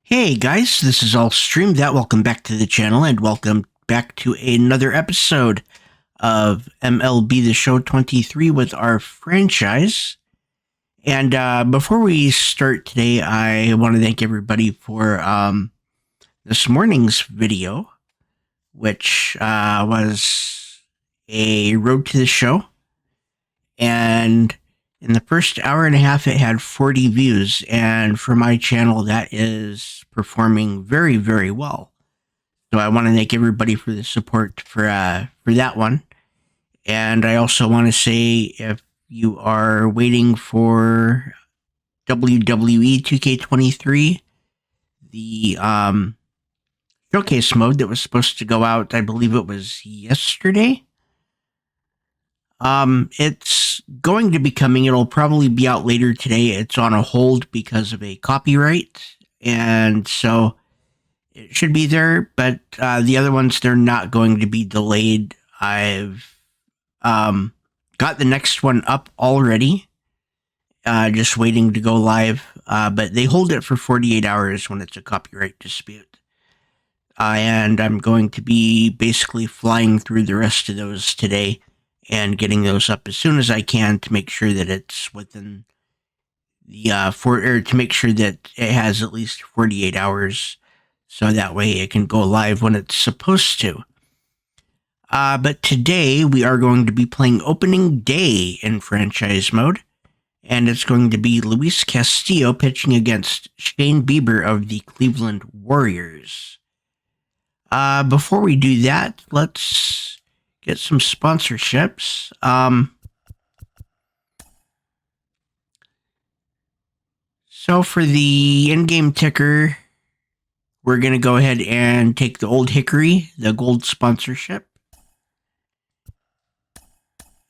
Hey guys, this is All Stream That. Welcome back to the channel and welcome back to another episode of MLB The Show 23 with our franchise. And before we start today, I want to thank everybody for this morning's video, which was a road to the show. And in the first hour and a half, it had 40 views. And for my channel, that is performing very, very well. So I want to thank everybody for the support for that one. And I also want to say, if you are waiting for WWE 2K23, the showcase mode that was supposed to go out, I believe it was yesterday. It's going to be coming. It'll probably be out later today. It's on a hold because of a copyright, and so it should be there. But the other ones, they're not going to be delayed. I've got the next one up already, just waiting to go live. But they hold it for 48 hours when it's a copyright dispute. And I'm going to be basically flying through the rest of those today and getting those up as soon as I can to make sure that it's within the to make sure that it has at least 48 hours, so that way it can go live when it's supposed to. But today we are going to be playing opening day in franchise mode, and it's going to be Luis Castillo pitching against Shane Bieber of the Cleveland Warriors. Before we do that, let's get some sponsorships. So for the in-game ticker, we're going to go ahead and take the Old Hickory, the gold sponsorship.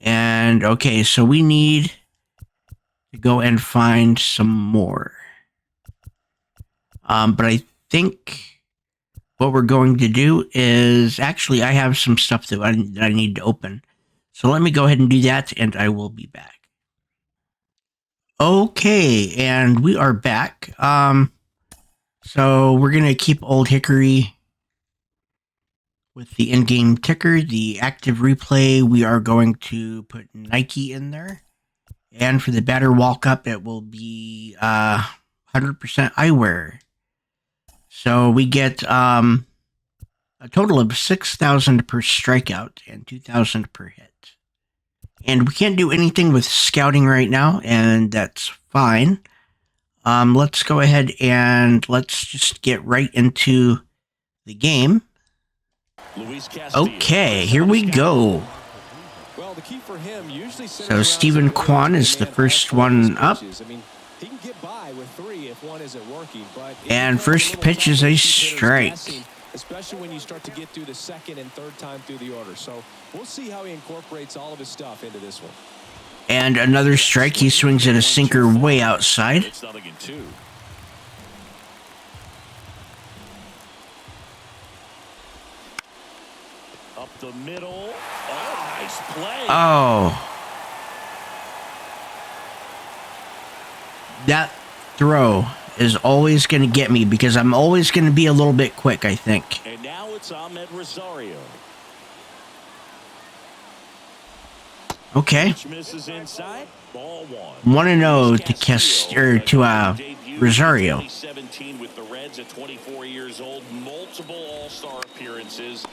And okay, so we need to go and find some more. But I think what we're going to do is, actually, I have some stuff that I need to open. So let me go ahead and do that, and I will be back. Okay, and we are back. So we're going to keep Old Hickory with the in-game ticker. The active replay, we are going to put Nike in there. And for the batter walk-up, it will be 100% eyewear. So we get a total of 6,000 per strikeout and 2,000 per hit. And we can't do anything with scouting right now, and that's fine. Let's go ahead and let's just get right into the game. Okay, here we go. So Stephen Kwan is the first one up. And first pitch is a strike. Especially when you start to get through the second and third time through the order. So we'll see how he incorporates all of his stuff into this one. And another strike. He swings at a sinker way outside. It's 0-2. Up the middle. Oh, nice play. Oh. That throw is always going to get me because I'm always going to be a little bit quick, I think. And now it's Ahmed Rosario. Okay. Misses inside. Ball one. 1-0 to Rosario. 2017 with the Reds at 24 years old, multiple All-Star appearances.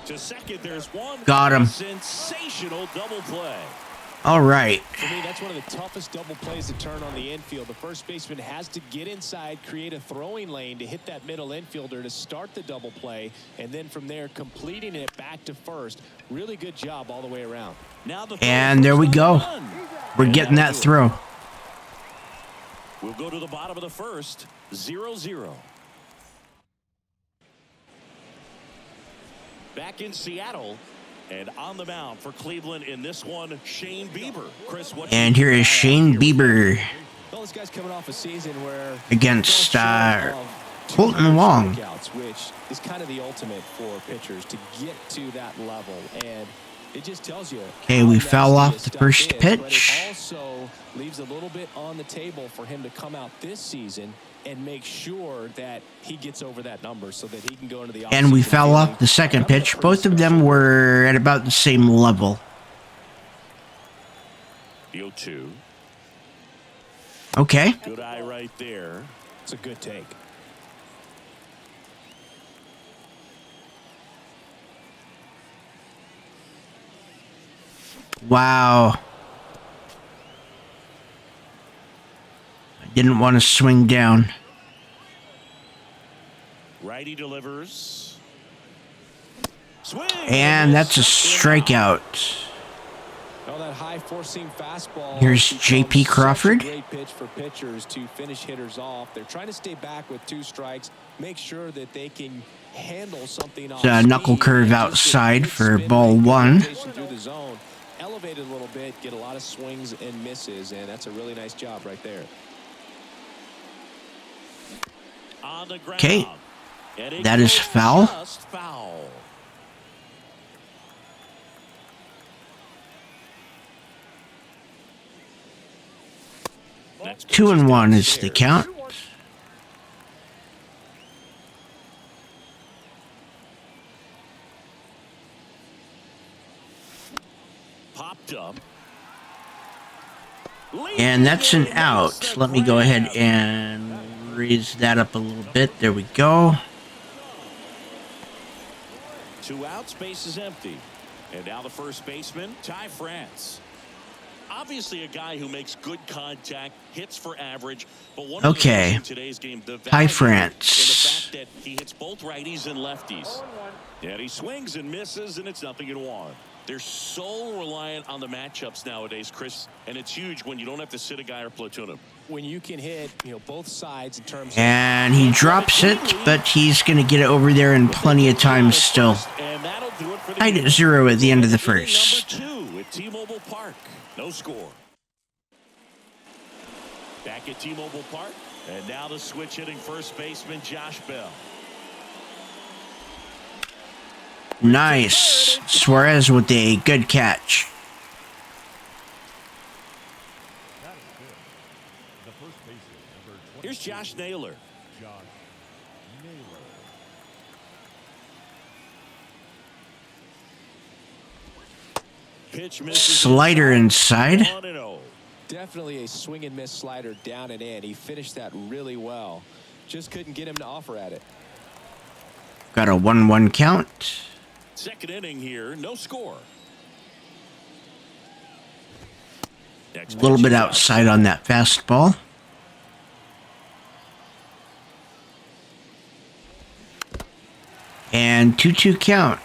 To second, there's one. Got him. Sensational double play. All right. For me, that's one of the toughest double plays to turn on the infield. The first baseman has to get inside, create a throwing lane to hit that middle infielder to start the double play, and then from there completing it back to first. Really good job all the way around. Now and there we go. We're getting that throw. We'll go to the bottom of the first. 0-0. Back in Seattle. And on the mound for Cleveland in this one, Shane Bieber. Chris, and here is Shane Bieber well, this guy's coming off a season where against Colton Wong, which is kind of the ultimate for pitchers to get to that level. And It just tells you. Okay, we foul off the first pitch. But it also leaves a little bit on the table for him to come out this season and make sure that he gets over that number so that he can go into the offseason. And we foul off the second pitch. Both of them were at about the same level. The 0-2. Okay. Good eye right there. It's a good take. Wow. I didn't want to swing down. Righty delivers. Swing. And that's a strikeout. Oh, that high four-seam fastball. Here's J.P. Crawford. Great pitch for pitchers to finish hitters off. They're trying to stay back with 2 strikes, make sure that they can handle something off It's a knuckle curve outside for ball 1. Through the zone, elevate it a little bit, get a lot of swings and misses, and that's a really nice job right there. Okay, that is foul. Foul. 2-1 is the count. Popped up. And that's an out. Let me go ahead and raise that up a little bit. There we go. 2 outs, base is empty. And now the first baseman, Ty France. Obviously a guy who makes good contact, hits for average, but one of the things in today's game, the Ty value France. in the fact that he hits both righties and lefties. And he swings and misses, and it's 0-1. They're so reliant on the matchups nowadays, Chris, and it's huge when you don't have to sit a guy or platoon him. When you can hit, both sides in terms of... And he drops it, but he's going to get it over there in plenty of time still. Tied at 0 at the end of the first. Number 2 at T-Mobile Park. No score. Back at T-Mobile Park, and now the switch hitting first baseman Josh Bell. Nice. Suarez with a good catch. Here's Josh Naylor. Pitch misses. Slider inside. 1-0. Definitely a swing and miss slider down and in. He finished that really well. Just couldn't get him to offer at it. Got a 1-1 count. Second inning here, no score. A little bit outside on that fastball. And 2-2 count.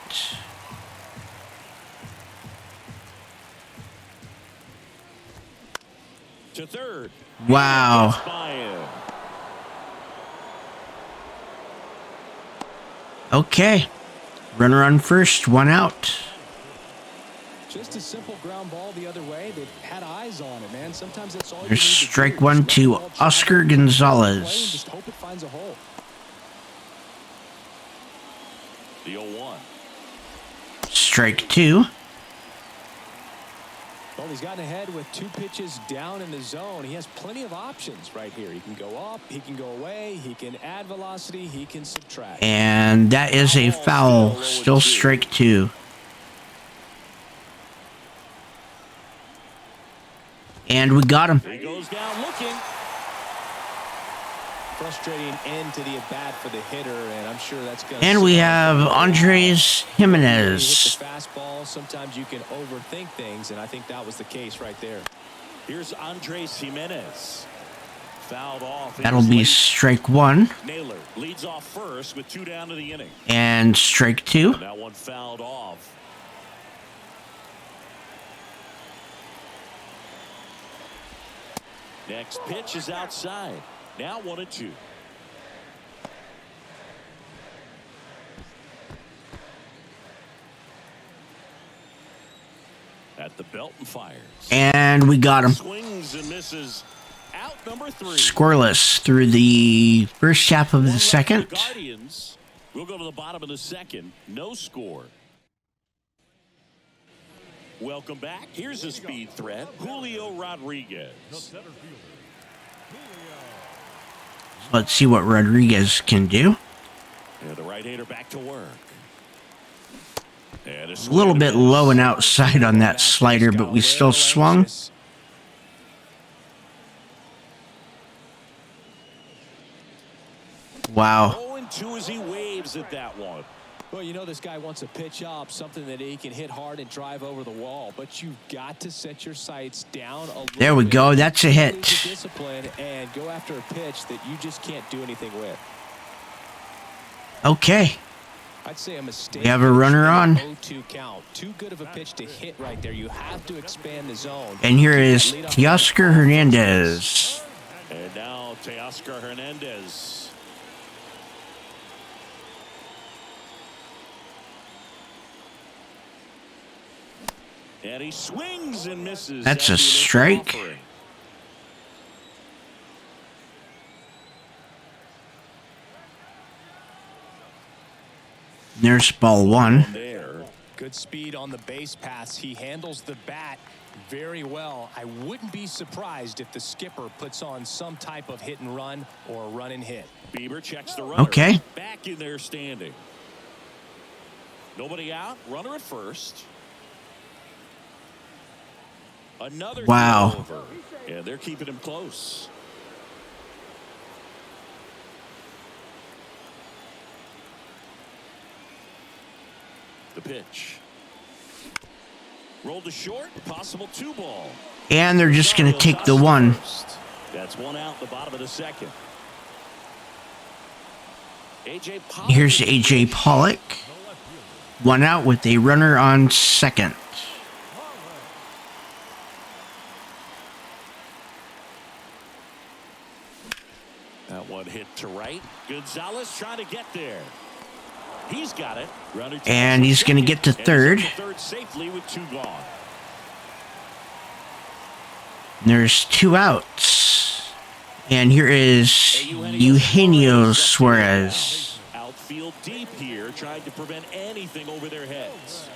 To third. Wow. Okay. Runner on first, 1 out. Just a simple ground ball the other way. They've had eyes on it, man. Sometimes that's all you There's need to strike do. 1 Just to let the ball Oscar travel, Gonzalez. just hope it finds a hole. The 0-1. Strike 2. Well, he's gotten ahead with 2 pitches down in the zone. He has plenty of options right here. He can go up, he can go away, he can add velocity, he can subtract. And that is a foul. Still strike 2. And we got him. He goes down looking. Frustrating end to the at-bat for the hitter, and I'm sure that's going to... And we have Andres Jimenez. The fastball, sometimes you can overthink things, and I think that was the case right there. Here's Andres Jimenez. Fouled off. That'll be strike 1. Naylor leads off first with 2 down to the inning. And strike 2. And that one fouled off. Next pitch is outside. Now 1-2. At the belt and fires. And we got him. Swings and misses. Out number 3. Scoreless through the first half of the second. Guardians will go to the bottom of the second. No score. Welcome back. Here's a speed threat, Julio Rodriguez. Let's see what Rodriguez can do. And the right-hander back to work. And A little bit low and outside on that slider, but we still swung. Wow. 0-2 as he waves at that one. Well, you know this guy wants to pitch up something that he can hit hard and drive over the wall, but you've got to set your sights down a little There we bit. go. That's a hit. Discipline and go after a pitch that you just can't do anything with. Okay. I'd say a mistake. We have a runner on. 0-2 count. Too good of a pitch to hit right there. You have to expand the zone. And here is Teoscar Hernandez. And now Teoscar Hernandez. And he swings and misses. That's a strike. There's ball one. There. Good speed on the base pass. He handles the bat very well. I wouldn't be surprised if the skipper puts on some type of hit and run or a run and hit. Bieber checks the runner. Okay. Back in there standing. Nobody out. Runner at first. Another wow. over. Yeah, they're keeping him close. The pitch. Rolled to short. Possible 2-ball. And they're just going to take the one. That's one out the bottom of the second. Here's A.J. Pollock. One out with a runner on second. That one hit to right. Gonzalez trying to get there. He's got it. And he's going to get to third. Third safely with 2 gone. There's 2 outs. And here is Eugenio Suarez. Outfield deep here, trying to prevent anything over their heads.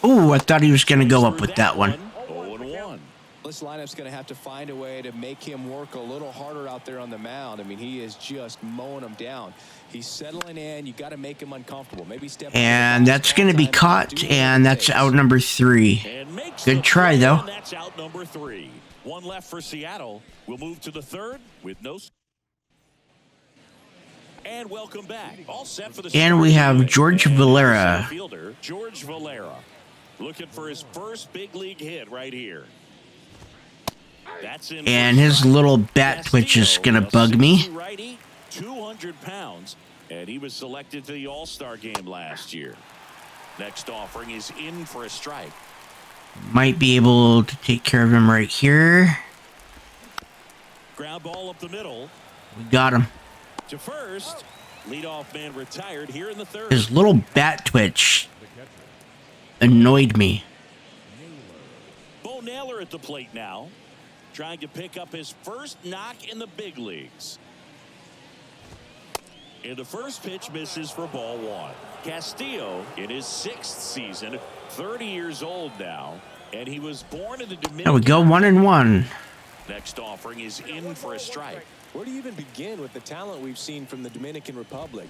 Oh, I thought he was going to go up with that one. 0-1. This lineup's going to have to find a way to make him work a little harder out there on the mound. I mean, he is just mowing them down. He's settling in. You got to make him uncomfortable. Maybe step. And that's going to be caught, and that's out number 3. Good try, though. That's out number 3. One left for Seattle. We'll move to the third with no. And welcome back. All set for the. And we have George Valera. Fielder George Valera, looking for his first big league hit right here. That's in. And his little bat twitch is going to bug me. Righty, 200 pounds, and he was selected to the All-Star game last year. Next offering is in for a strike. Might be able to take care of him right here. Ground ball up the middle. We got him. To first, leadoff man retired here in the third. His little bat twitch annoyed me. Bo Naylor at the plate now, trying to pick up his first knock in the big leagues. And the first pitch misses for ball 1. Castillo in his 6th season, 30 years old now, and he was born in the Dominican. There we go, 1-1. Next offering is in for a strike. Where do you even begin with the talent we've seen from the Dominican Republic?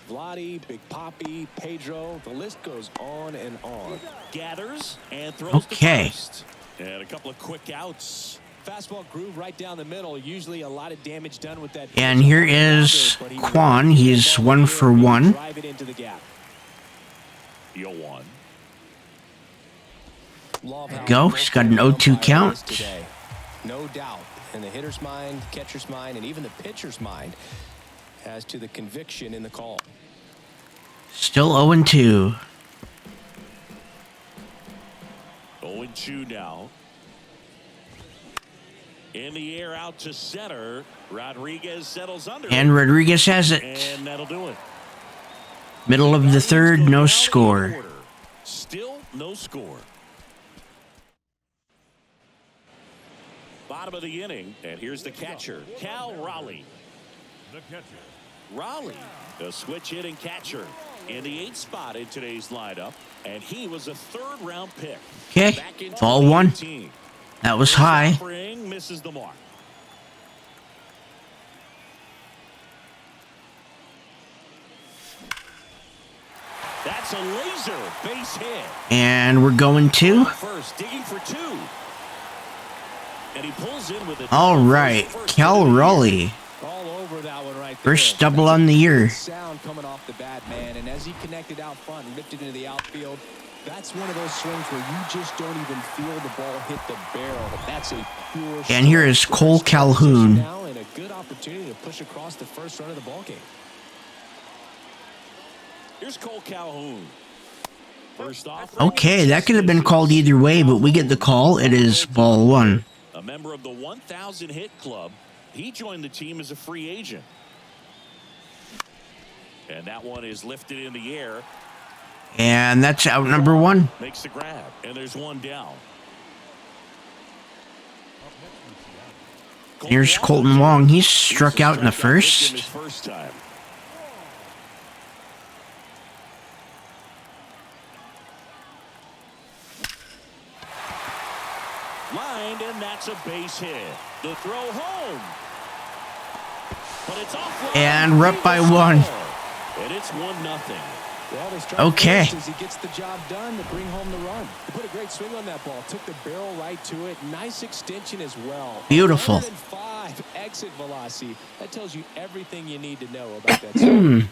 Vladdy, Big Papi, Pedro, the list goes on and on. Gathers and throws to first. And a couple of quick outs. Fastball groove right down the middle. Usually a lot of damage done with that. And here is Kwan. He's 1 for 1. Drive it into the gap. 0-1. Go. He's got an 0-2 count. Today. No doubt. In the hitter's mind, catcher's mind, and even the pitcher's mind as to the conviction in the call. Still 0-2. 0-2 now. In the air out to center. Rodriguez settles under. And Rodriguez has it. And that'll do it. Middle of the third, no score. Still no score. Bottom of the inning, and here's the catcher, Cal Raleigh. The catcher, Raleigh, a switch hitting catcher in the 8th spot in today's lineup, and he was a 3rd-round pick. Okay, Back in ball 1. 2018. That was First high. offering misses the mark. That's a laser base hit. And we're going to. First, digging for 2. And he pulls in with a All right, Cal Raleigh. All over that one right there. First double on the year. Sound coming off the bat, man. And as he connected out front and ripped it into the outfield, that's one of those swings where you just don't even feel the ball hit the barrel. That's a pure. And here is Cole Calhoun. Now and a good opportunity to push across the first run of the ball game. Here's Cole Calhoun. First off. Okay, that could have been called either way, but we get the call. It is ball 1. A member of the 1,000 hit club. He joined the team as a free agent. And that one is lifted in the air. And that's out number 1. Makes the grab. And there's one down. Here's Colton Wong. He's struck out in the first. Time. Lined, and that's a base hit. The throw home. But it's off. And we're up by 1. And it's 1-0. Well, okay. As he gets the job done to bring home the run. He put a great swing on that ball. Took the barrel right to it. Nice extension as well. Beautiful. 105 exit velocity. That tells you everything you need to know about that swing.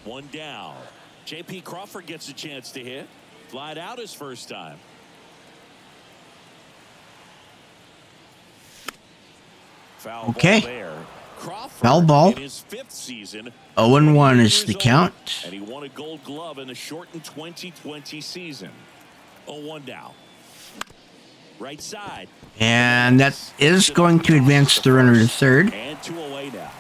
One down. J.P. Crawford gets a chance to hit. Flied out his first time. Foul Okay. ball there. Crawford Foul ball. in his 5th season. 0-1 is the count. And he won a Gold Glove in the shortened 2020 season. 0-1 down. Right side. And that is going to advance the runner to 3rd. And 2 away now.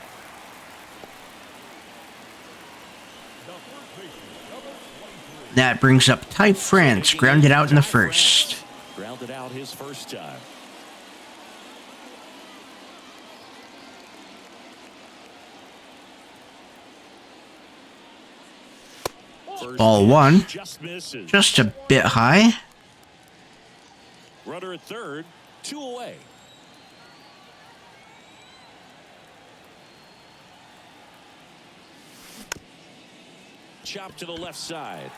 That brings up Ty France, grounded out in the first. Grounded out his first time. Ball 1. Just misses. Just a bit high. Runner at 3rd, 2 away. Chop to the left side.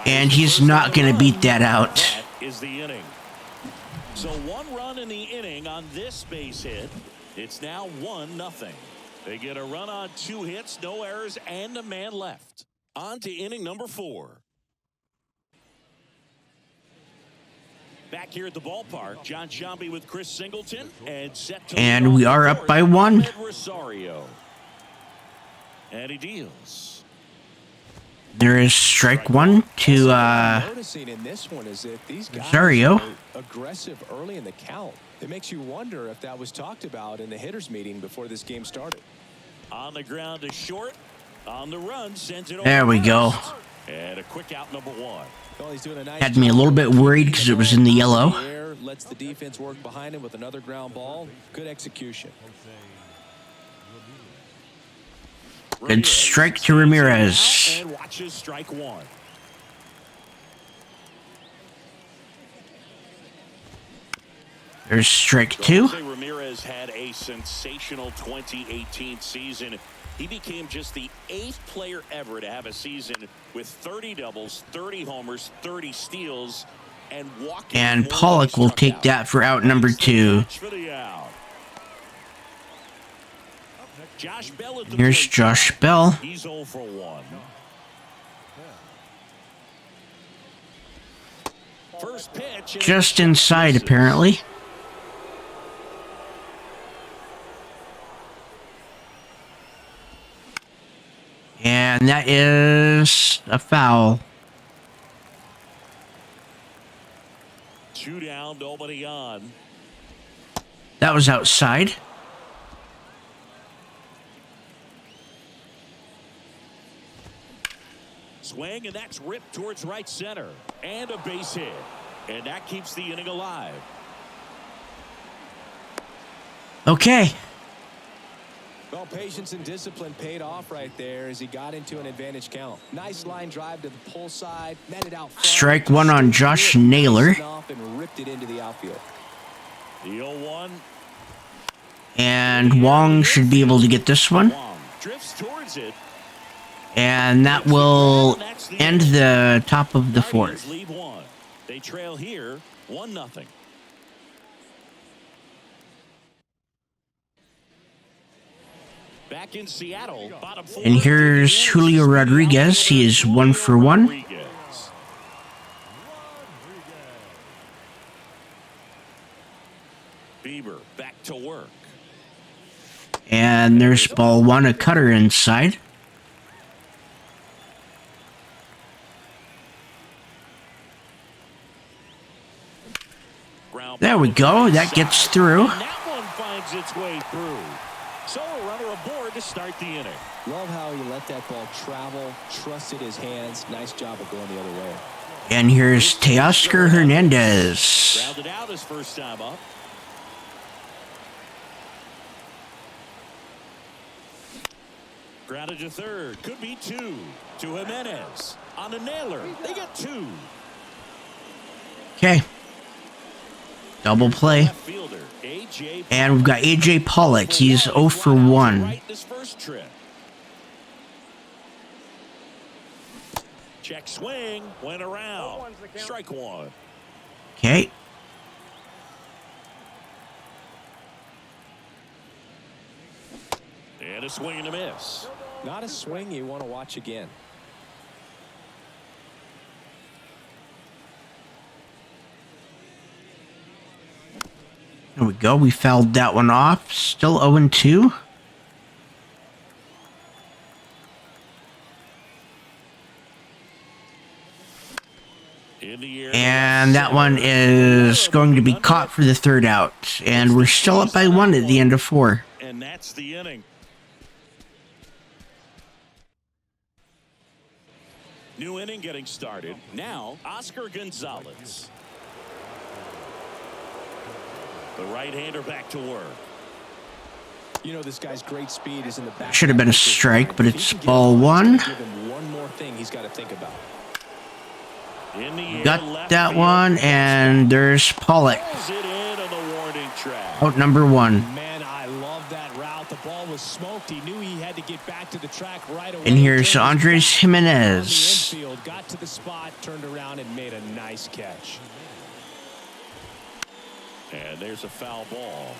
And he's not going to beat that out. That is the inning. So 1 run in the inning on this base hit. It's now 1-0. They get a run on 2 hits, no errors, and a man left. On to inning number 4. Back here at the ballpark, John Sciambi with Chris Singleton and set to. And we are up by 1. Rosario. And he deals. There is strike 1 to Noticing in this one is that these guys Rosario. are aggressive early in the count. It makes you wonder if that was talked about in the hitters meeting before this game started. On the ground to short. On the run, sends it over. There we go. And a quick out number 1. Well, he's doing a nice Had me a little bit worried because it was in the yellow. Lets the defense work behind him with another ground ball. Good execution. Good strike to Ramirez. And watches strike 1. There's strike 2. Jose Ramirez had a sensational 2018 season. He became just the 8th player ever to have a season with 30 doubles, 30 homers, 30 steals, and walking. And Pollock will take that for out number 2. Josh Bell at the Here's plate. Josh Bell. He's 0 for 1. First pitch. Just inside, apparently. And that is a foul. 2 down, nobody on. That was outside. Swing, and that's ripped towards right center. And a base hit. And that keeps the inning alive. Okay. Well, patience and discipline paid off right there as he got into an advantage count. Nice line drive to the pull side, met it out front. Strike one on Josh Naylor. And ripped it into the outfield. The 0-1. And Wong should be able to get this one. Wong drifts towards it. And that will end the top of the Guardians fourth. lead one. They trail here 1-0. Back in Seattle, bottom four. And here's Julio Rodriguez. He is 1 for 1. Rodriguez. Bieber back to work. And there's ball one, a cutter inside. There we go. That gets through. And that one finds its way through. So a runner aboard to start the inning. Love how he let that ball travel, trusted his hands. Nice job of going the other way. And here's Teoscar Hernandez. Grounded out his first time up. Grounded to third. Could be 2. To Jimenez. On a Naylor. They get 2. Okay. Double play. Left fielder, A.J. And we've got A.J. Pollock. He's 0 for 1. Right this first trip. Check swing. Went around. Strike one. Okay. And a swing and a miss. Not a swing you want to watch again. There we go. We fouled that one off. Still 0 2. In the air. And that one is going to be caught for the third out. And we're still up by 1 at the end of 4. And that's the inning. New inning getting started. Now, Oscar Gonzalez. The right-hander back to work. You know, this guy's great speed is in the back. Should have been a strike, but it's ball 1. Give him one more thing he's got to think about. In the air, Got left that field. one, and there's Pollock. Pulls it in on the warning track. Out number 1. Man, I love that route. The ball was smoked. He knew he had to get back to the track right away. And here's Turned Andres his back Jimenez. on the infield, got to the spot, turned around, and made a nice catch. And there's a foul ball.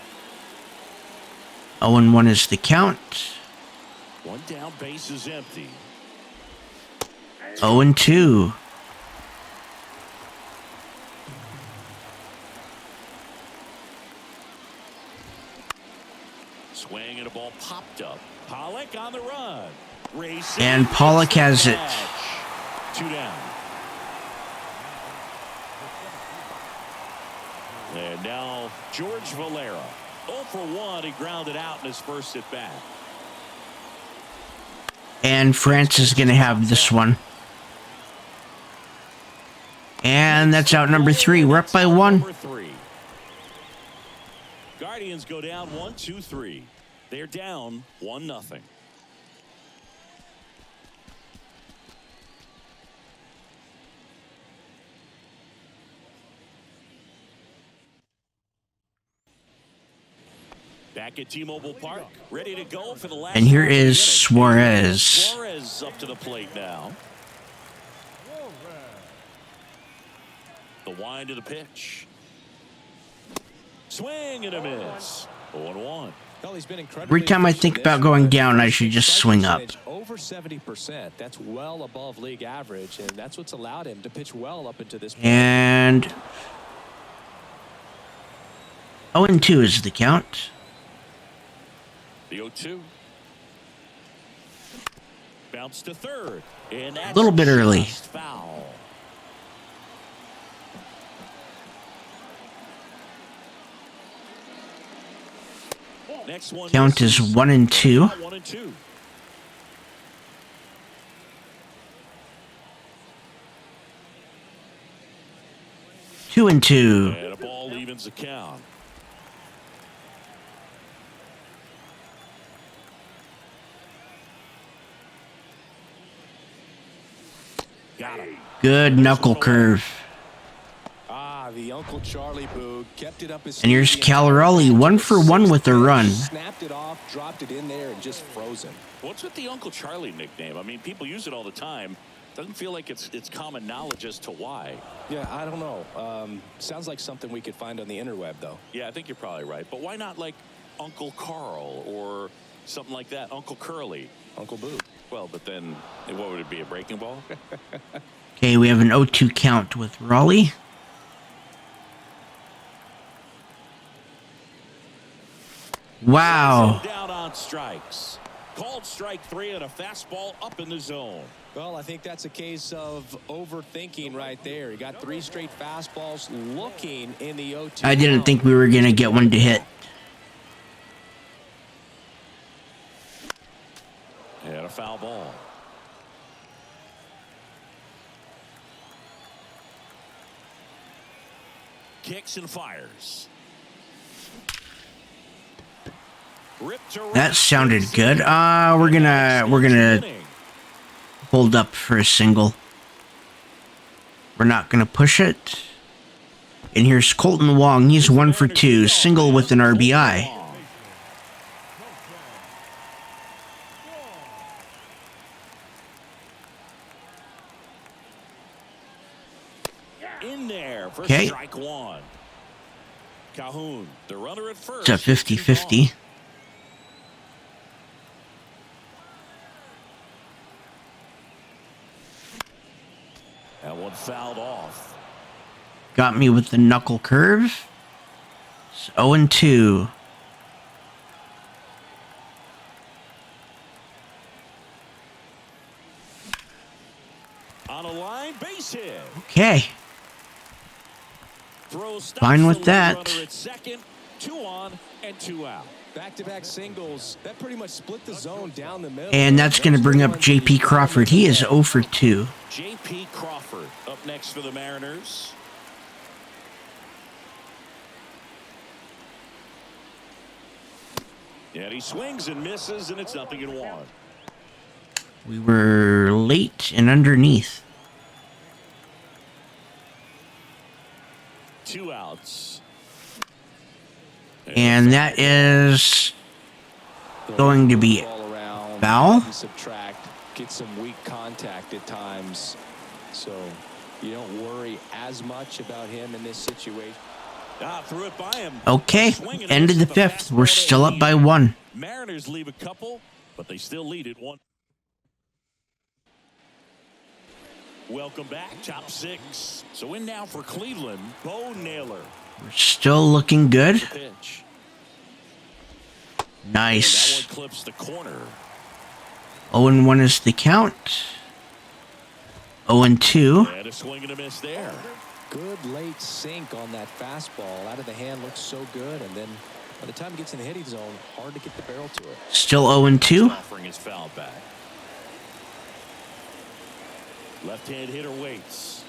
0 1 is the count. One down, base is empty. 0 2. Swing and a ball popped up. Pollock on the run. Racing. And Pollock has it. Catch. 2 down. And now George Valera. 0 for 1. He grounded out in his first at bat. And France is going to have this one. And that's out number 3. We're up by 1. Number 3. Guardians go down 1-2-3. They're down 1-0. Back at T-Mobile Park, ready to go for the last. And here half of the is inning. Suarez. Suarez up to the plate now. The wind of the pitch. Swing and a miss. 0-1. Well, he's been incredibly Every time I efficient think this about year. going down, I should just swing up. Over 70%. That's well above league average, and that's what's allowed him to pitch well up into this point. And 0 2 is the count. The 0-2. Bounce to third. And that's A little bit early. just foul. Next one Count is misses. 1 2. 1-2. Two and 2. And a ball evens the count. Got him. Good knuckle curve. The Uncle Charlie Boog kept it up his And here's sleeve. Calorelli, 1 for 1 with a run. Snapped it off, dropped it in there, and just frozen. What's with the Uncle Charlie nickname? I mean, people use it all the time. Doesn't feel like it's common knowledge as to why. Yeah, I don't know. Sounds like something we could find on the interweb, though. Yeah, I think you're probably right. But why not like Uncle Carl or something like that? Uncle Curly. Uncle Boog. Well, but then what would it be? A breaking ball? Okay, we have an 0-2 count with Raleigh. Wow. Down on strikes. Called strike 3 and a fastball up in the zone. Well, I think that's a case of overthinking right there. He got 3 straight fastballs looking in the 0-2. I didn't think we were going to get one to hit. And a foul ball. Kicks and fires. That sounded good. We're gonna hold up for a single. We're not gonna push it. And here's Colton Wong. He's 1 for 2, single with an RBI. In there for Okay. strike 1. Calhoun, the runner at first. It's a 50-50. That one fouled off. Got me with the knuckle curve. It's 0-2. On a line, base hit. Okay. Throw stops Fine with the that. runner at second. 2 on and 2 out. Back-to-back singles. That pretty much split the zone down the middle. And that's going to bring up J.P. Crawford. He is 0 for 2. J.P. Crawford up next for the Mariners. And he swings and misses, and it's 0-1. We were late and underneath. 2 outs. And that is going to be foul. Subtract, get some weak contact at times. So you don't worry as much about him in this situation. Threw it by him. Okay, end of the 5th. We're still up by 1. Mariners leave a couple, but they still lead it 1. Welcome back, top 6. So in now for Cleveland, Bo Naylor. We're still looking good. Pitch. Nice. That one clips the corner. 0-1 is the count. 0-2. And a swing and a miss there. Good late sink on that fastball. Out of the hand looks so good, and then by the time it gets in the hitting zone, hard to get the barrel to it. Still 0-2. Offering his foul back. Left-hand hitter waits.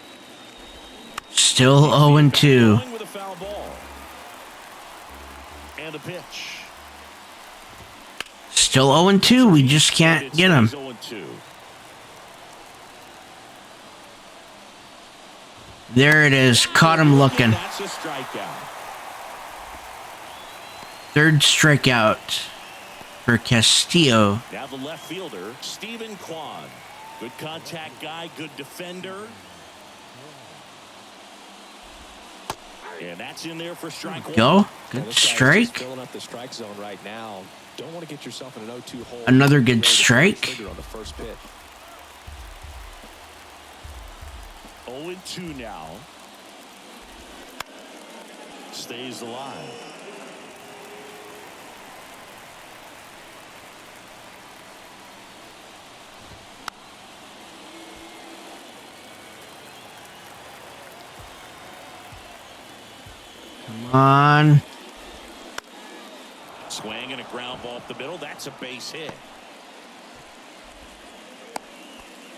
Still 0-2. Going with a foul ball. And a pitch. Still 0-2. We just can't get him. 0-2. There it is. Caught him looking. That's a strikeout. 3rd strikeout for Castillo. Now the left fielder, Stephen Kwan. Good contact guy, good defender. And that's in there for strike 1. Go. Yeah, Good this guy is strike. just filling up the strike zone right now. Don't want to get yourself in an 0-2 hole. Another good Roll the strike. trigger on the first pitch. 0-2 now. Stays alive. Come on. Swing and a ground ball up the middle. That's a base hit.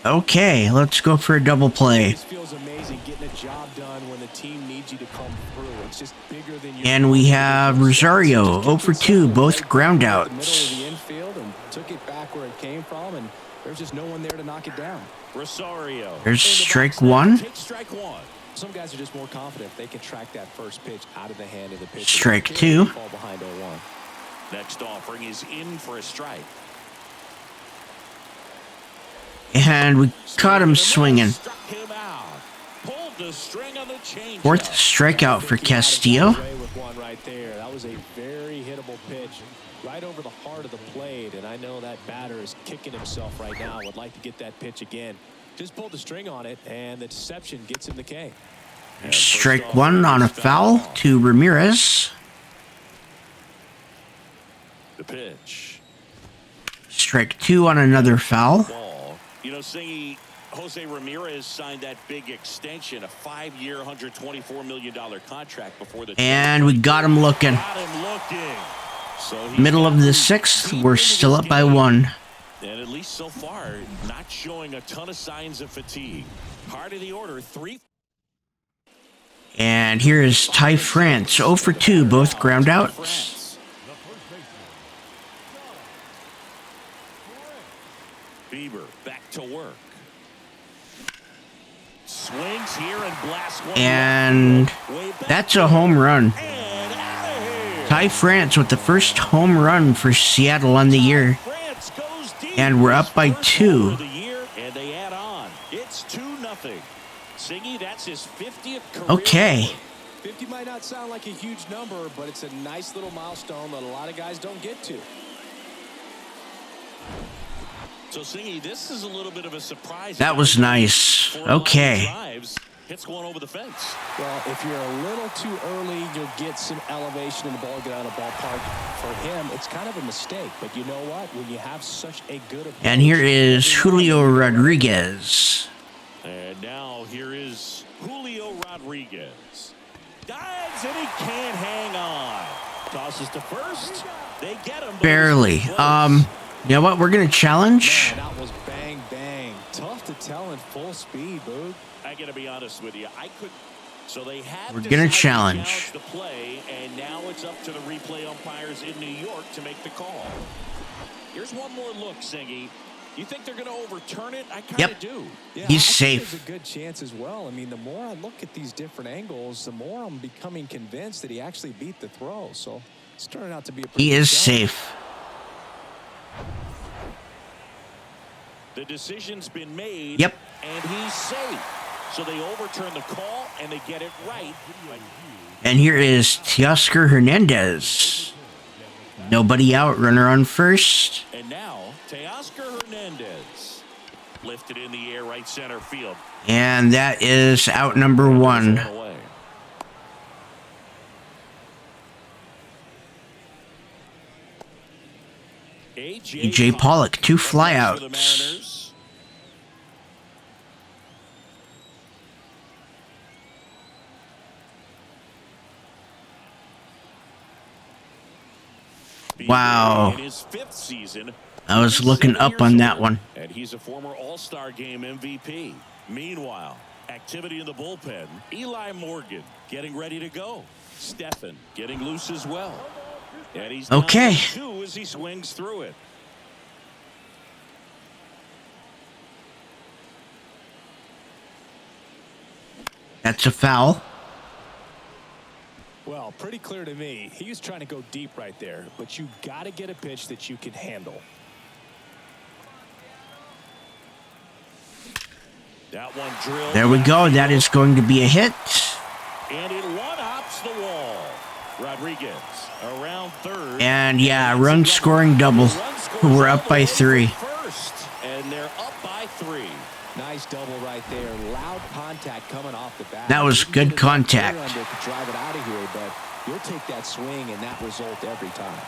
Okay, let's go for a double play. This feels amazing getting a job done when the team needs you to come through. It's just bigger than you. And we have Rosario, 0 for 2, both ground outs. The middle of the infield and took it back where it came from and There's just no one there to knock it down. Rosario. There's strike one. Take strike one. Some guys are just more confident if they can track that first pitch out of the hand of the pitcher. Strike two. Fall behind 0-1. Next offering is in for a strike. And we caught him swinging. Struck him out. Pulled the string on the changeup. Fourth strikeout for Castillo. With one right there. That was a very hittable pitch right over the heart of the plate, and I know that batter is kicking himself right now. Would like to get that pitch again. Just pulled the string on it, and the deception gets him the K. Strike one on a foul to Ramirez. The pitch. Strike two on another foul. Ball. You know, Singy, Jose Ramirez signed that big extension, a 5-year, $124 million contract before the. And we got him looking. Got him looking. So Middle of the sixth, we're still up by one. And at least so far, not showing a ton of signs of fatigue. Heart of the order, 3. And here is Ty France, 0 for 2, both ground outs. Bieber back to work. Swings here and blasts one. And that's a home run. And out of here. Ty France with the first home run for Seattle on the year. France goes deep. And we're up by 2. Of the year, and they add on. It's 2-0. Singy, that's his 50th career. Okay. 50 might not sound like a huge number, but it's a nice little milestone that a lot of guys don't get to. So, Singy, this is a little bit of a surprise. That was nice. Okay. Drives, hits one over the fence. Well, if you're a little too early, you'll get some elevation in the ball, get out of the ballpark. For him, it's kind of a mistake. But you know what? When you have such a good approach, And here is Julio Rodriguez. And now here is Julio Rodriguez. Dives and he can't hang on. Tosses to first. They get him. Barely. You know what? We're going to challenge. Man, that was bang, bang. Tough to tell in full speed, Boog. I got to be honest with you. I could. So they had. We're going to challenge the play, and now it's up to the replay umpires in New York to make the call. Here's one more look, Singy. You think they're going to overturn it? I kind of do. Yeah, He's I think safe. there's a good chance as well. I mean, the more I look at these different angles, the more I'm becoming convinced that he actually beat the throw. So it's turning out to be a pretty He good is shot. safe. The decision's been made. Yep. And he's safe. So they overturn the call, and they get it right. And here is Teoscar Hernandez. Nobody out, runner on first. And now, Teoscar Hernandez. Lifted in the air, right center field. And that is out number 1. Away. A.J. Pollock, 2 flyouts. Wow. In his 5th season, I was looking up on that one. and he's a former All-Star Game MVP. Meanwhile, activity in the bullpen. Eli Morgan getting ready to go. Stephan getting loose as well. And he's Okay. down 2 as he swings through it. That's a foul. Well, pretty clear to me. He was trying to go deep right there, but you got to get a pitch that you can handle. That one drilled. There we go. That is going to be a hit. And it one-hops the wall. Rodriguez around third. And yeah, run scoring double. We're up by 3. First, and they're up by 3. Nice double right there. Loud contact coming off the bat. That was good contact. To drive it out of here, but you'll take that swing and that result every time.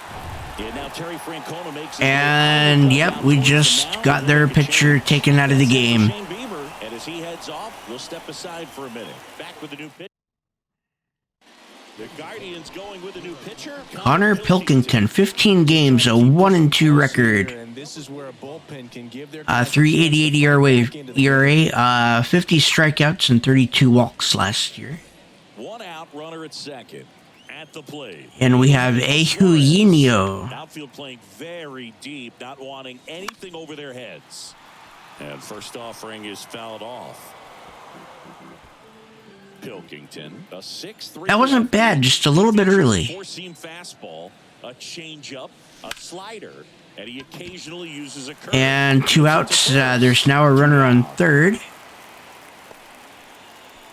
And now Terry Francona makes. And yep, we just got their pitcher taken out of the game. Shane Bieber, and as he heads off, we'll step aside for a minute. Back with the new pitch. The Guardians going with a new pitcher. Connor Pilkington, 15 games, a 1-2 record. And this is where a bullpen can give their 3.88 ERA, 50 strikeouts and 32 walks last year. 1 out, runner at second. At the plate. And we have Eugenio. Outfield playing very deep, not wanting anything over their heads. And first offering is fouled off. Pilkington, a 6-3. That wasn't bad, just a little bit early. Four-seam fastball, a changeup, a slider, and he occasionally uses a curve. And 2 outs. There's now a runner on third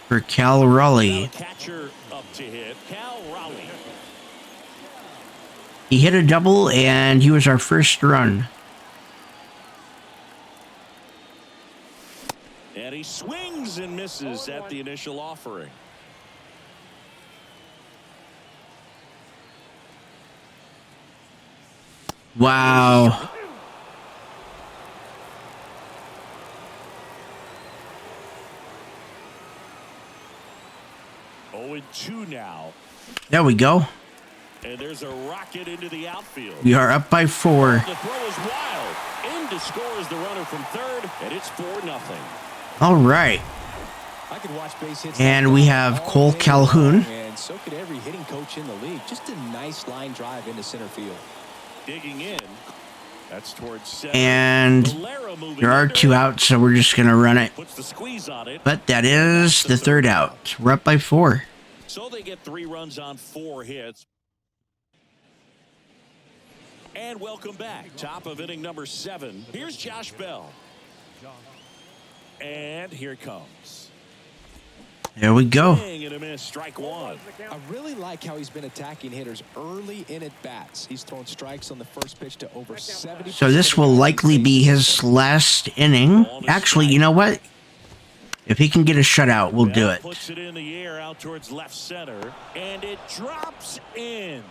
for Cal Raleigh. Catcher up to hit, Cal Raleigh. He hit a double, and he was our first run. And he swings and misses at the initial offering. Wow. Oh, and 2 now. There we go. And there's a rocket into the outfield. We are up by 4. The throw is wild. In to score is the runner from third, and it's 4-0. All right. I could watch base hits And we have Cole Calhoun. And so could every hitting coach in the league. Just a nice line drive into center field. Digging in. That's towards center. And there are 2 outs, so we're just going to run it. Puts the squeeze on it. But that is the third out. We're up by 4. So they get 3 runs on 4 hits. And welcome back. Top of inning number 7. Here's Josh Bell. And here it comes. There we go. Swing and a miss, strike 1. I really like how he's been attacking hitters early in at bats. He's thrown strikes on the first pitch to over 70%. So this will likely be his last inning. Actually, you know what? If he can get a shutout, we'll do it. Puts it in the air out towards left center, and it drops in.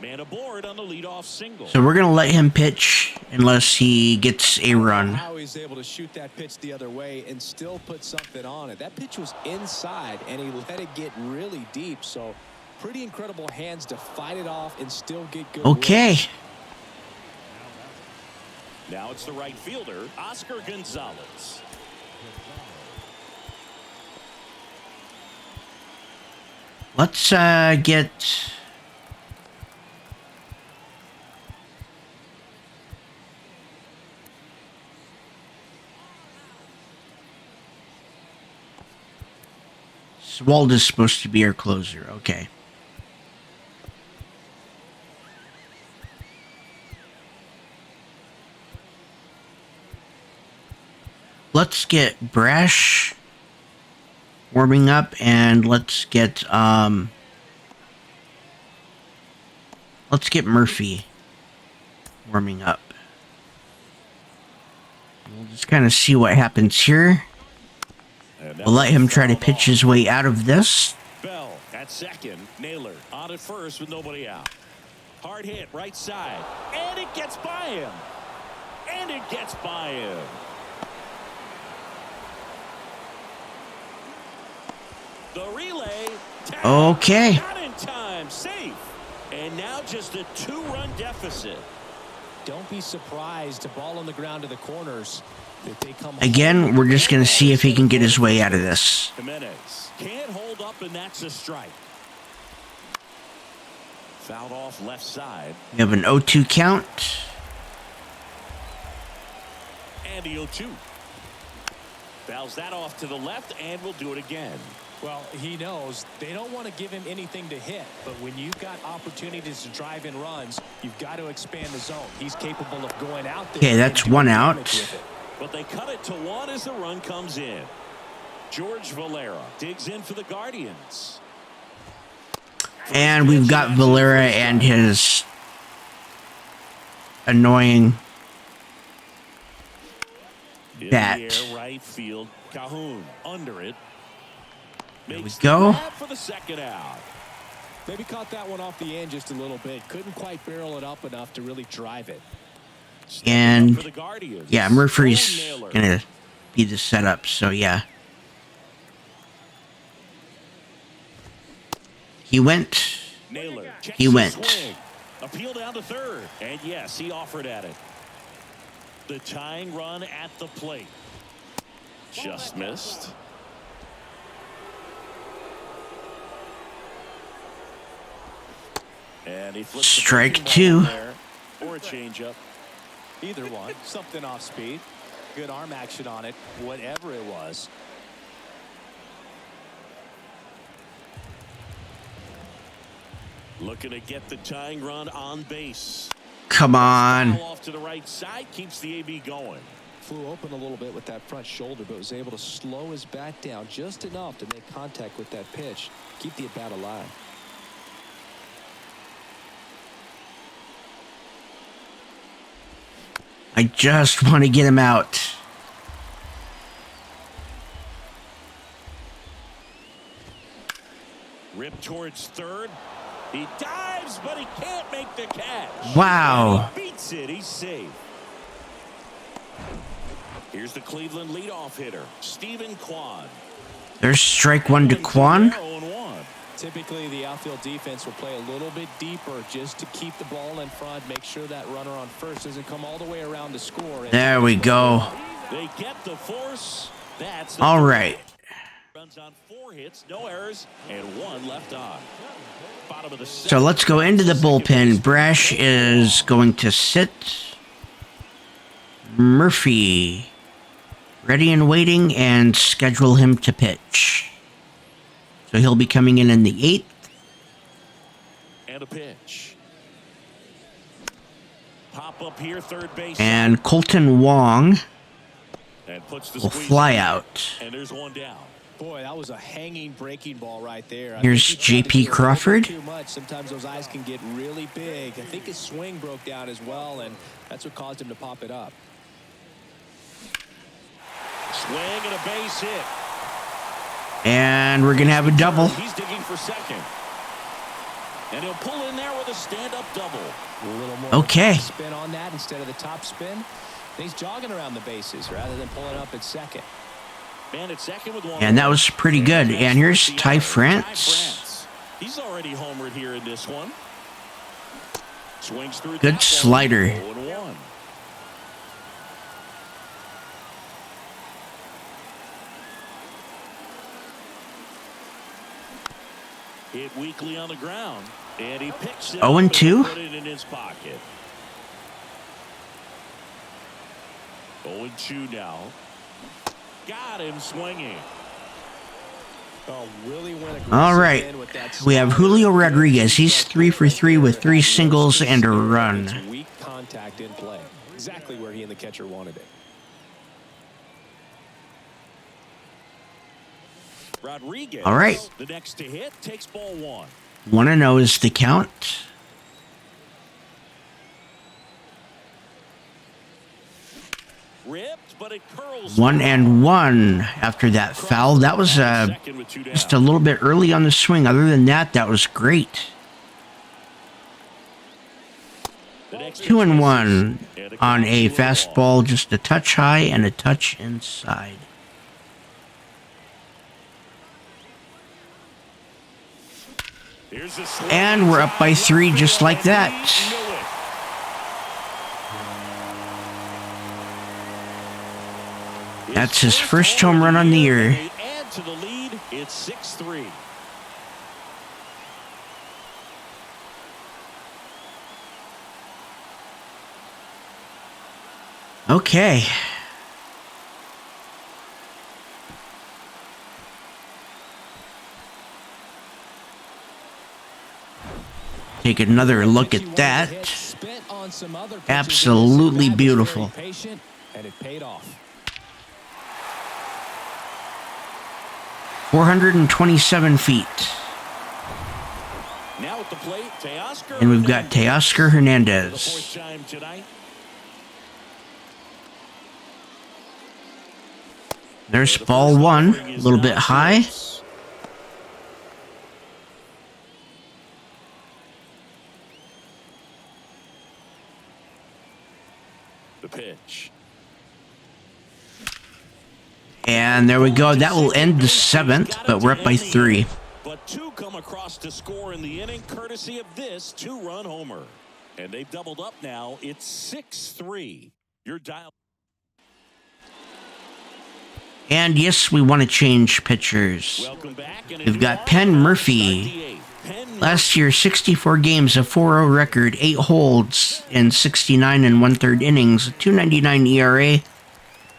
Man aboard on the leadoff single. So we're going to let him pitch unless he gets a run. How he's able to shoot that pitch the other way and still put something on it. That pitch was inside, and he let it get really deep. So pretty incredible hands to fight it off and still get good. Okay. Now it's the right fielder, Oscar Gonzalez. Let's get... Swalda's supposed to be our closer. Okay. Let's get Brash warming up, and let's get Murphy warming up. We'll just kind of see what happens here. We'll let him try to pitch his way out of this. Bell at second. Naylor on at first with nobody out. Hard hit right side. And it gets by him. And it gets by him. The relay. Okay. Not in time. Safe. And now just a 2-run deficit. Don't be surprised to ball on the ground to the corners. Again, we're just going to see if he can get his way out of this. Jimenez can't hold up, and that's a strike. Fouled off left side. We have an 0-2 count. And the 0-2. Fouls that off to the left, and we'll do it again. Well, he knows they don't want to give him anything to hit, but when you've got opportunities to drive in runs, you've got to expand the zone. He's capable of going out there. Okay, that's 1 out. But they cut it to 1 as the run comes in. George Valera digs in for the Guardians. And we've got Valera and his annoying bat. In the air, right field. Calhoun under it. There we go. For the second out. Maybe caught that one off the end just a little bit. Couldn't quite barrel it up enough to really drive it. And yeah, Murphy's gonna be the setup, so yeah. He went. He went. Appeal down to third. And yes, he offered at it. The tying run at the plate. Just missed. And he flips strike 2. Or a changeup. Either one. Something off speed. good arm action on it, whatever it was. Looking to get the tying run on base. Come on. Off to the right side, keeps the AB going. Flew open a little bit with that front shoulder, but was able to slow his bat down just enough to make contact with that pitch. Keep the at-bat alive. I just want to get him out. Rip towards third. He dives, but he can't make the catch. Wow. He beats it. He's safe. Here's the Cleveland leadoff hitter, Stephen Kwan. There's strike one to Kwan. Typically, the outfield defense will play a little bit deeper just to keep the ball in front, make sure that runner on first doesn't come all the way around to score. There we go. They get the force. That's all right. Runs on 4 hits, no errors, and 1 left on. Bottom of the So let's go into the bullpen. Brash is going to sit. Murphy ready and waiting, and schedule him to pitch. So he'll be coming in the 8th. And a pitch. Pop up here, third base. And Colton Wong and puts the will fly out. And there's 1 down. Boy, that was a hanging breaking ball right there. Here's J.P. Crawford. Too much. Sometimes those eyes can get really big. I think his swing broke down as well, and that's what caused him to pop it up. Swing and a base hit. And we're going to have a double. He's digging for second. And he'll pull in there with a stand-up double. A little more okay. Spin on that instead of the top spin. And he's jogging around the bases rather than pulling up at second. Man at second with 1. And that was pretty good. And here's Ty France. He's already homered here in this one. Swings through. Good slider. 0-1. Hit weakly on the ground, and he picks it 0-2. Put it in his pocket. 0-2 now. Got him swinging. Oh, really all right. We have Julio Rodriguez. He's 3 for 3 with 3 singles and a run. Weak contact in play. Exactly where he and the catcher wanted it. Rodriguez, all right. The next to hit takes ball 1. 1-0 is the count. Ripped, but it curls. 1-1 after that foul. That was just a little bit early on the swing. Other than that, that was great. 2-1 on a fastball, just a touch high and a touch inside. And we're up by 3 just like that. That's his first home run on the year. Add to the lead, it's 6-3. Okay. Take another look at that. Absolutely beautiful. And it paid off. 427 feet. Now at the plate, Teoscar. And we've got Teoscar Hernandez. There's ball 1, a little bit high. The pitch. And there we go. That will end the 7th, but we're up by 3. But 2 come across to score in the inning, courtesy of this 2-run homer. And they've doubled up now. It's 6-3. Your dial. And yes, we want to change pitchers. We've got Penn Murphy. Last year, 64 games, a 4.0 record, 8 holds in 69 and 1/3 innings, a 2.99 ERA,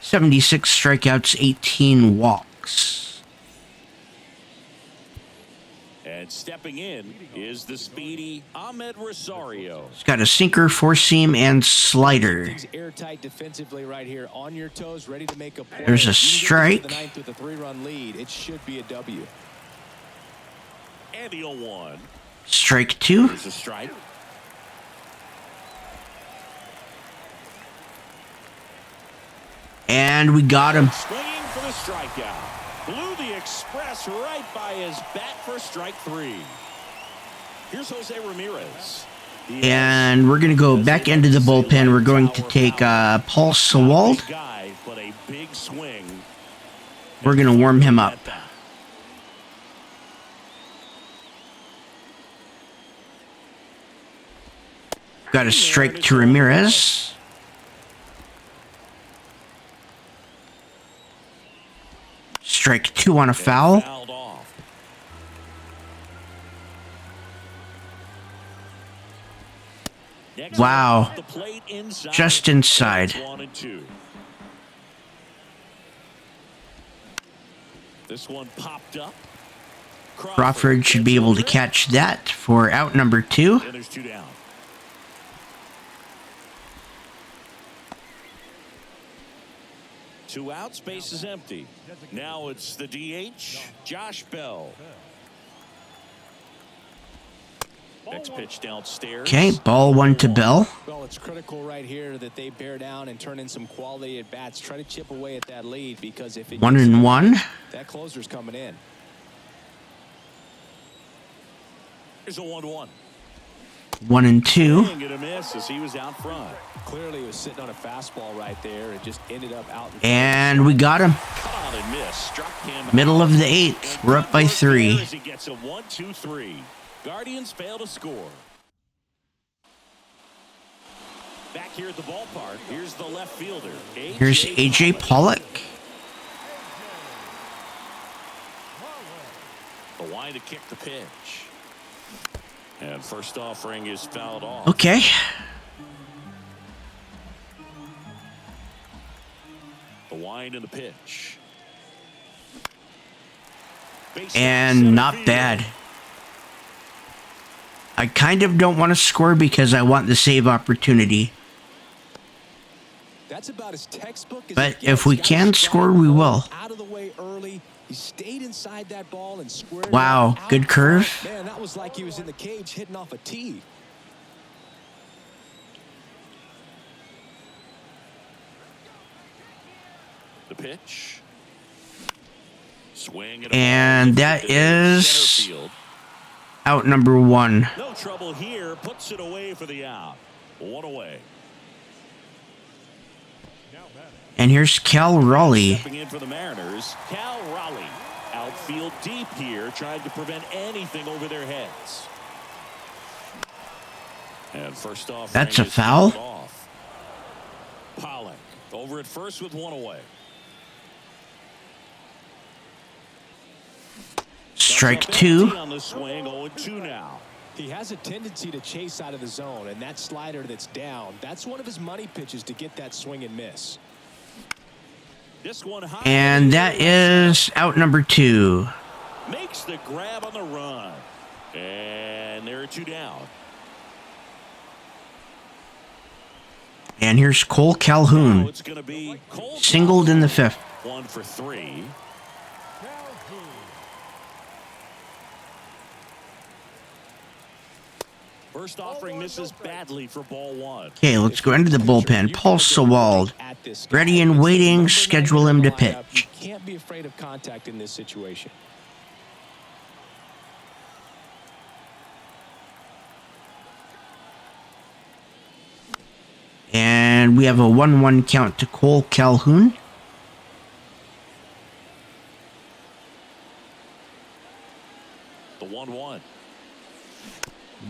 76 strikeouts, 18 walks. And stepping in is the speedy Ahmed Rosario. He's got a sinker, four-seam, and slider. He's airtight defensively right here, on your toes, ready to make a play. There's a You can get strike. to the ninth with a 3-run lead. It should be a W. And the 0-1. Strike two. There's a strike. And we got him. Swinging for the strikeout. Blew the express right by his bat for strike three. Here's Jose Ramirez. And we're going to go back into the bullpen. We're going to take Paul Sewald. Guy, but a big swing. We're going to warm him up. Got a strike to Ramirez. Strike two on a foul. Fouled off. Next Wow. off the plate inside. Just inside. 1-2. This one popped up. Crawford should be able to catch that for out number two. And there's two down. Two out, space is empty. Now it's the DH, Josh Bell. Next pitch downstairs. Okay, ball one to Bell. Well, it's critical right here that they bear down and turn in some quality at bats. Try to chip away at that lead, because if it 1-1. that closer's coming in. Here's a 1-1. 1-2. Swing and a miss as he was out front. Clearly, he was sitting on a fastball right there and just ended up out. And we got him. Caught and missed. Struck him Middle out. of the eighth. We're up by 3. As he gets a 1-2-3. Guardians fail to score. Back here at the ballpark, here's the left fielder. Here's A.J. Pollock. The line to kick the pitch. And first offering is fouled off. Okay. The wind and the pitch. And not bad. I kind of don't want to score because I want the save opportunity. That's about as textbook as But it gets. if we Got can his score, stride we will. out of the way early. He stayed inside that ball and squared Wow, it out good curve. front. Man, that was like he was in the cage hitting off a tee. The pitch. Swing And that is out number 1. No trouble here. Puts it away for the out. One away. And here's Cal Raleigh. Stepping in for the Mariners, Cal Raleigh. Outfield deep here, trying to prevent anything over their heads. And first off, That's a foul. Off. Pollock over at first with one away. Strike 2. On the swing, 0-2 now. He has a tendency to chase out of the zone, and that slider that's down, that's one of his money pitches to get that swing and miss. This one high. And that is out number 2. Makes the grab on the run. And there are two down. And here's Cole Now Calhoun. it's going to be Cole Singled in the 5th. 1 for 3. First offering misses badly for ball 1. Okay, let's go into the bullpen. Paul Sewald. Ready and waiting. Schedule him to pitch. You can't be afraid of contact in this situation. And we have a 1-1 count to Cole Calhoun. The 1-1.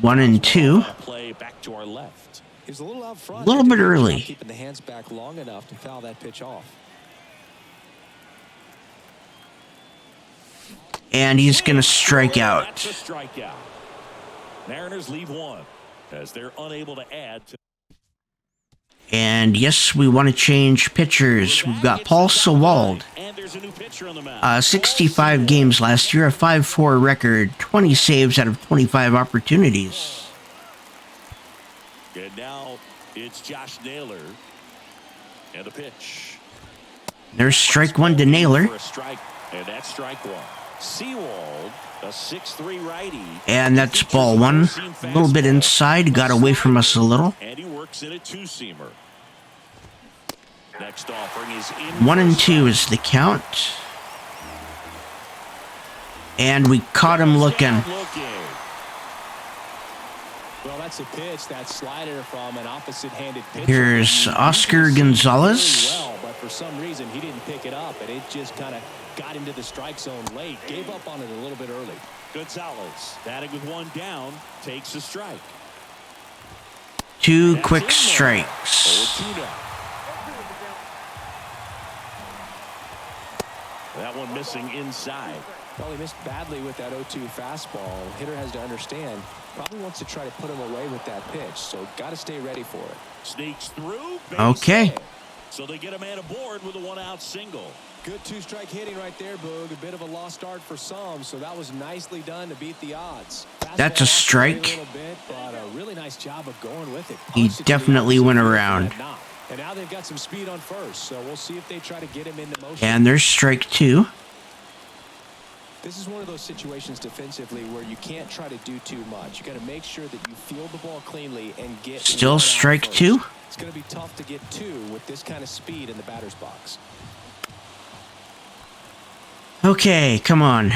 1-2. Play back to our left. He was a little out front. A little bit early. Keeping the hands back long enough to foul that pitch off. And he's going to strike That's out. a strikeout. Mariners leave one as they're unable to add to. And yes, we want to change pitchers. We've got Paul Sewald. 65 games last year, a 5.4 record, 20 saves out of 25 opportunities. And now it's Josh Naylor. And a pitch. There's strike one to Naylor. And that's strike one. Sewald, a 6'3" righty. And that's ball one. A little bit inside, got away from us a little. And he works in a two-seamer. Next offering is in 1-2 is the count. And we caught him looking. Well, that's a pitch, that slider from an opposite-handed pitcher. Here's Oscar Gonzalez. Well, but for some reason he didn't pick it up, and it just kind of got into the strike zone late. Gave up on it a little bit early. Gonzalez, batting with one down, takes a strike. 2 quick strikes. That one missing inside. Well, he missed badly with that 0-2 fastball. The hitter has to understand, probably wants to try to put him away with that pitch, so got to stay ready for it. Sneaks through. Okay. So they get a man aboard with a one-out single. Good two-strike hitting right there, Boog. A bit of a lost start for some, so that was nicely done to beat the odds. That's a strike. A little bit, but a really nice job of going with it. He definitely went around. And now they've got some speed on first, so we'll see if they try to get him into motion. And there's strike 2. This is one of those situations defensively where you can't try to do too much. You got to make sure that you field the ball cleanly and get still strike 2. It's going to be tough to get 2 with this kind of speed in the batter's box. Okay, come on.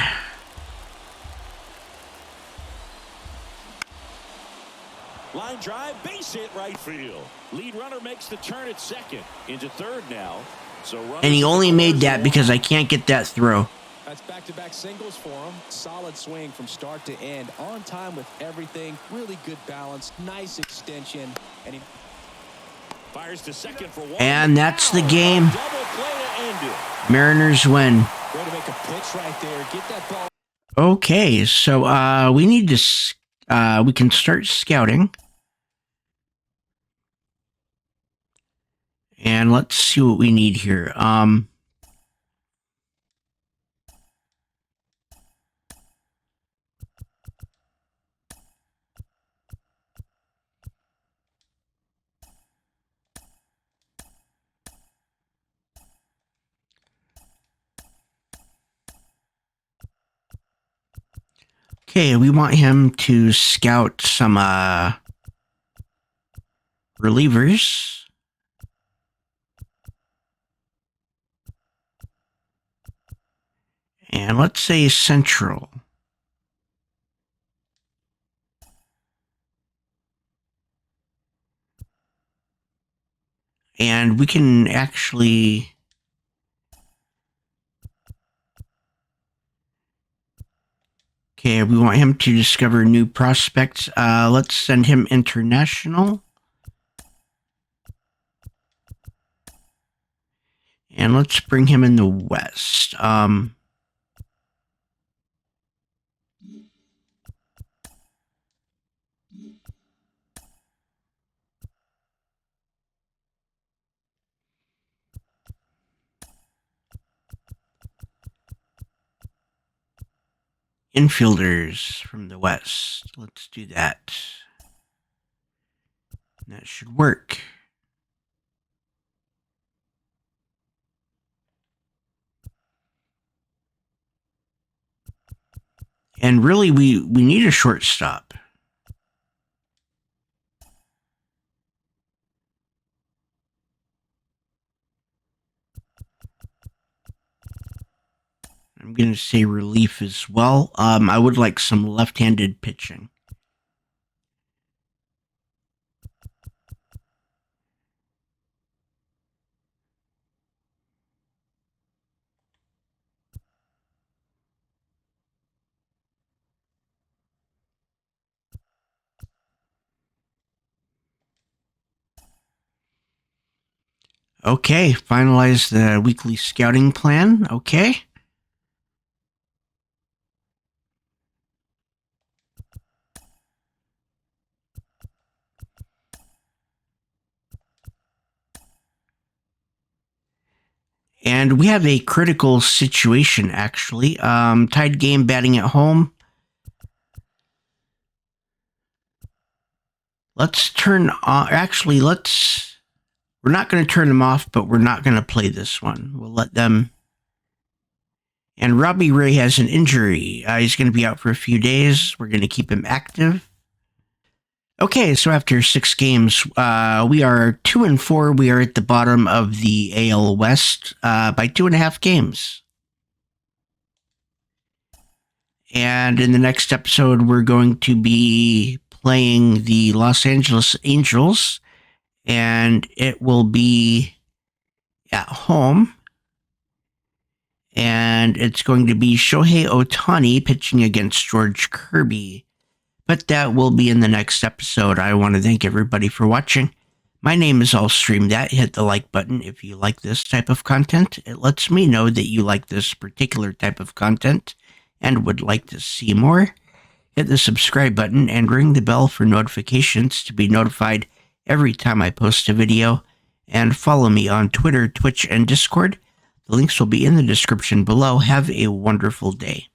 Line drive, base hit right field. Lead runner makes the turn at second. Into third now. And he only made that because I can't get that throw. That's back-to-back singles for him. Solid swing from start to end. On time with everything. Really good balance. Nice extension. And he fires to second for one. And that's the game. Mariners win. Way to make a pitch right there. Get that ball. Okay, so we need to we can start scouting. And let's see what we need here. Okay, we want him to scout some relievers. And let's say Central. And we can actually... Okay, we want him to discover new prospects. Let's send him international. And let's bring him in the West. Infielders from the West. Let's do that. That should work. And really, we need a shortstop. I'm going to say relief as well. I would like some left-handed pitching. Okay, finalize the weekly scouting plan. Okay. And we have a critical situation, actually. Tied game, batting at home. Let's turn on. Actually, we're not going to turn them off, but we're not going to play this one. We'll let them. And Robbie Ray has an injury. He's going to be out for a few days. We're going to keep him active. Okay, so after 6 games, we are 2-4. We are at the bottom of the AL West by 2.5 games. And in the next episode, we're going to be playing the Los Angeles Angels, and it will be at home. And it's going to be Shohei Ohtani pitching against George Kirby. But that will be in the next episode. I want to thank everybody for watching. My name is I'll Stream That. Hit the like button if you like this type of content. It lets me know that you like this particular type of content and would like to see more. Hit the subscribe button and ring the bell for notifications to be notified every time I post a video. And follow me on Twitter, Twitch, and Discord. The links will be in the description below. Have a wonderful day.